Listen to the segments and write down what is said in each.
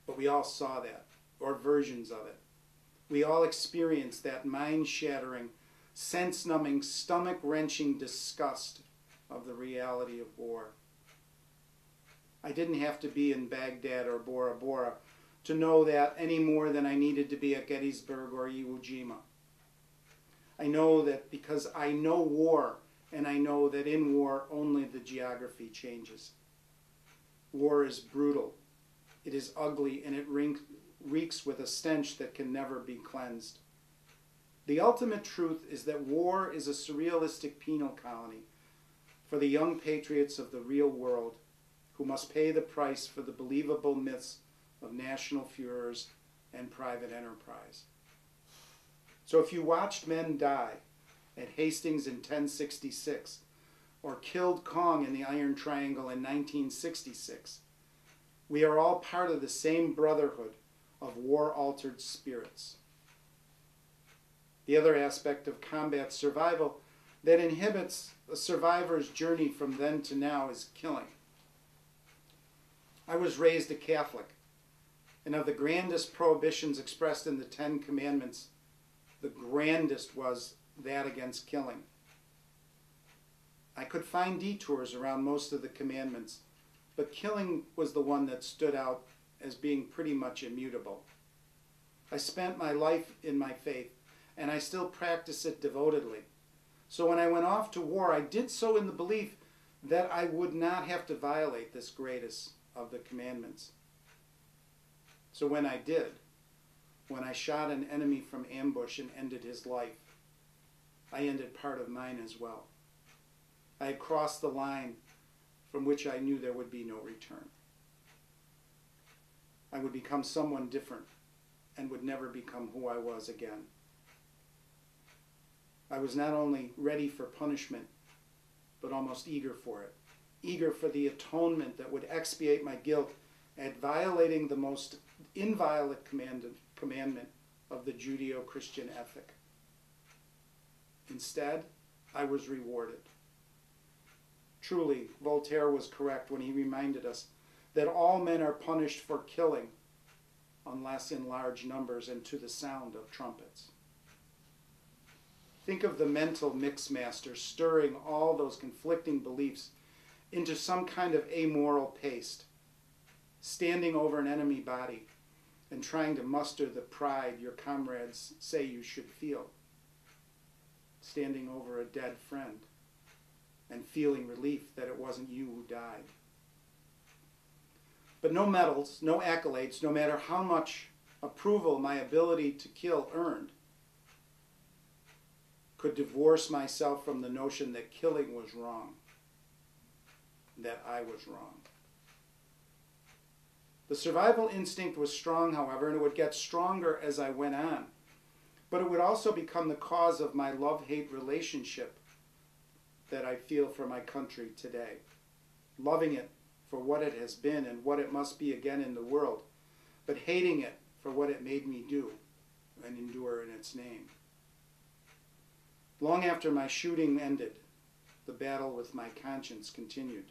But we all saw that, or versions of it. We all experienced that mind-shattering, sense-numbing, stomach-wrenching disgust of the reality of war. I didn't have to be in Baghdad or Bora Bora to know that any more than I needed to be at Gettysburg or Iwo Jima. I know that because I know war, and I know that in war only the geography changes. War is brutal, it is ugly, and it reeks with a stench that can never be cleansed. The ultimate truth is that war is a surrealistic penal colony for the young patriots of the real world who must pay the price for the believable myths of national furors and private enterprise. So if you watched men die at Hastings in 1066, or killed Kong in the Iron Triangle in 1966, we are all part of the same brotherhood of war-altered spirits. The other aspect of combat survival that inhibits a survivor's journey from then to now is killing. I was raised a Catholic, and of the grandest prohibitions expressed in the Ten Commandments, the grandest was that against killing. I could find detours around most of the commandments, but killing was the one that stood out as being pretty much immutable. I spent my life in my faith, and I still practice it devotedly. So when I went off to war, I did so in the belief that I would not have to violate this greatest of the commandments. So when I did, when I shot an enemy from ambush and ended his life, I ended part of mine as well. I had crossed the line from which I knew there would be no return. I would become someone different and would never become who I was again. I was not only ready for punishment, but almost eager for it, eager for the atonement that would expiate my guilt at violating the most inviolate commandment of the Judeo-Christian ethic. Instead, I was rewarded. Truly, Voltaire was correct when he reminded us that all men are punished for killing, unless in large numbers and to the sound of trumpets. Think of the mental mixmaster stirring all those conflicting beliefs into some kind of amoral paste, standing over an enemy body and trying to muster the pride your comrades say you should feel, standing over a dead friend and feeling relief that it wasn't you who died. But no medals, no accolades, no matter how much approval my ability to kill earned, could divorce myself from the notion that killing was wrong, that I was wrong. The survival instinct was strong, however, and it would get stronger as I went on. But it would also become the cause of my love-hate relationship that I feel for my country today. Loving it for what it has been and what it must be again in the world, but hating it for what it made me do and endure in its name. Long after my shooting ended, the battle with my conscience continued.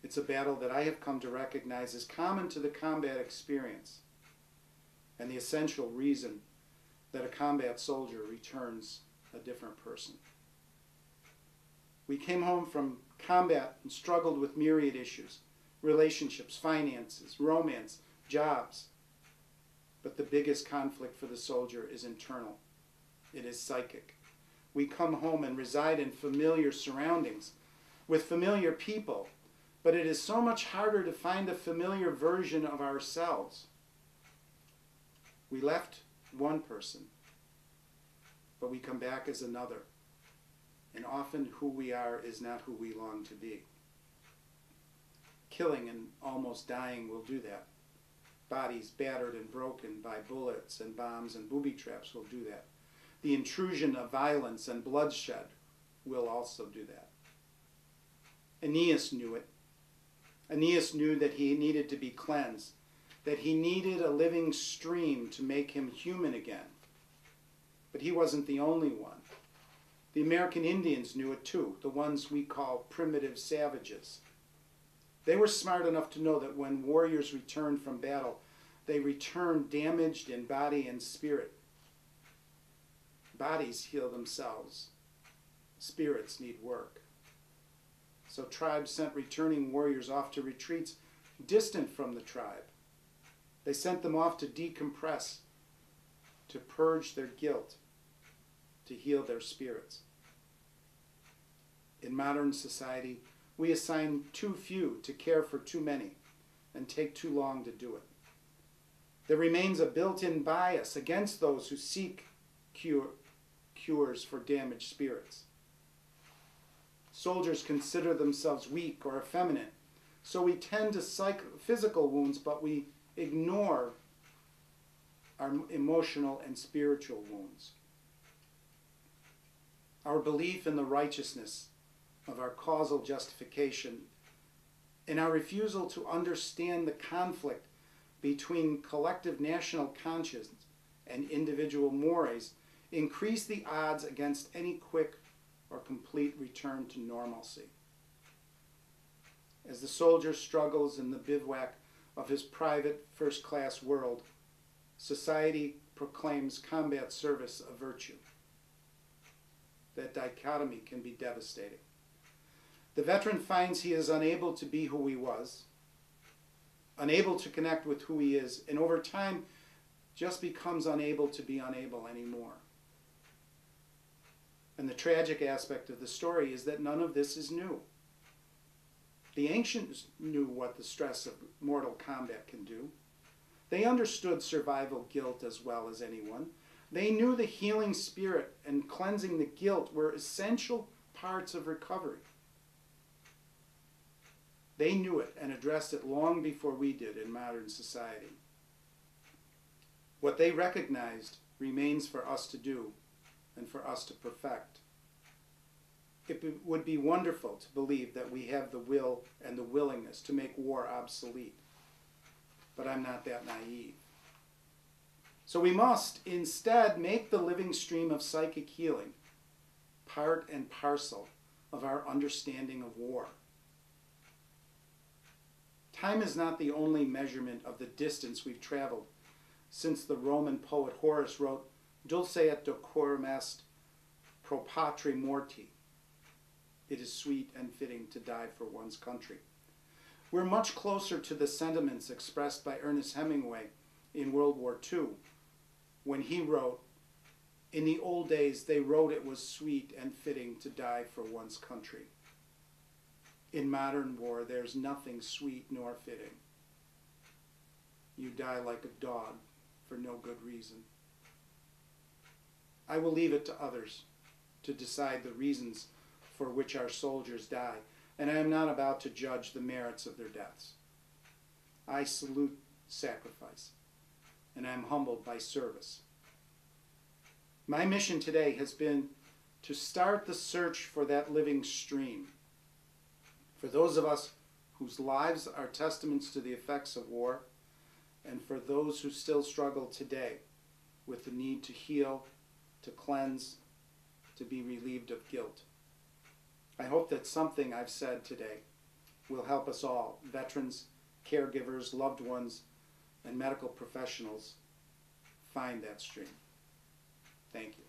It's a battle that I have come to recognize as common to the combat experience and the essential reason that a combat soldier returns a different person. We came home from combat and struggled with myriad issues, relationships, finances, romance, jobs. But the biggest conflict for the soldier is internal. It is psychic. We come home and reside in familiar surroundings, with familiar people, but it is so much harder to find a familiar version of ourselves. We left one person, but we come back as another. And often who we are is not who we long to be. Killing and almost dying will do that. Bodies battered and broken by bullets and bombs and booby traps will do that. The intrusion of violence and bloodshed will also do that. Aeneas knew it. Aeneas knew that he needed to be cleansed, that he needed a living stream to make him human again. But he wasn't the only one. The American Indians knew it too, the ones we call primitive savages. They were smart enough to know that when warriors returned from battle, they returned damaged in body and spirit. Bodies heal themselves. Spirits need work. So tribes sent returning warriors off to retreats distant from the tribe. They sent them off to decompress, to purge their guilt, to heal their spirits. In modern society, we assign too few to care for too many and take too long to do it. There remains a built-in bias against those who seek cures for damaged spirits. Soldiers consider themselves weak or effeminate, so we tend to physical wounds, but we ignore our emotional and spiritual wounds. Our belief in the righteousness of our causal justification and our refusal to understand the conflict between collective national conscience and individual mores increase the odds against any quick or complete return to normalcy. As the soldier struggles in the bivouac of his private first-class world, society proclaims combat service a virtue. That dichotomy can be devastating. The veteran finds he is unable to be who he was, unable to connect with who he is, and over time just becomes unable to be unable anymore. And the tragic aspect of the story is that none of this is new. The ancients knew what the stress of mortal combat can do. They understood survival guilt as well as anyone. They knew the healing spirit and cleansing the guilt were essential parts of recovery. They knew it and addressed it long before we did in modern society. What they recognized remains for us to do and for us to perfect. It would be wonderful to believe that we have the will and the willingness to make war obsolete. But I'm not that naive. So we must instead make the living stream of psychic healing part and parcel of our understanding of war. Time is not the only measurement of the distance we've traveled since the Roman poet Horace wrote, Dulce et decorum est pro patri morti. It is sweet and fitting to die for one's country. We're much closer to the sentiments expressed by Ernest Hemingway in World War II, when he wrote, in the old days they wrote it was sweet and fitting to die for one's country. In modern war, there's nothing sweet nor fitting. You die like a dog for no good reason. I will leave it to others to decide the reasons for which our soldiers die, and I am not about to judge the merits of their deaths. I salute sacrifice, and I am humbled by service. My mission today has been to start the search for that living stream. For those of us whose lives are testaments to the effects of war, and for those who still struggle today with the need to heal, to cleanse, to be relieved of guilt. I hope that something I've said today will help us all, veterans, caregivers, loved ones, and medical professionals, find that stream. Thank you.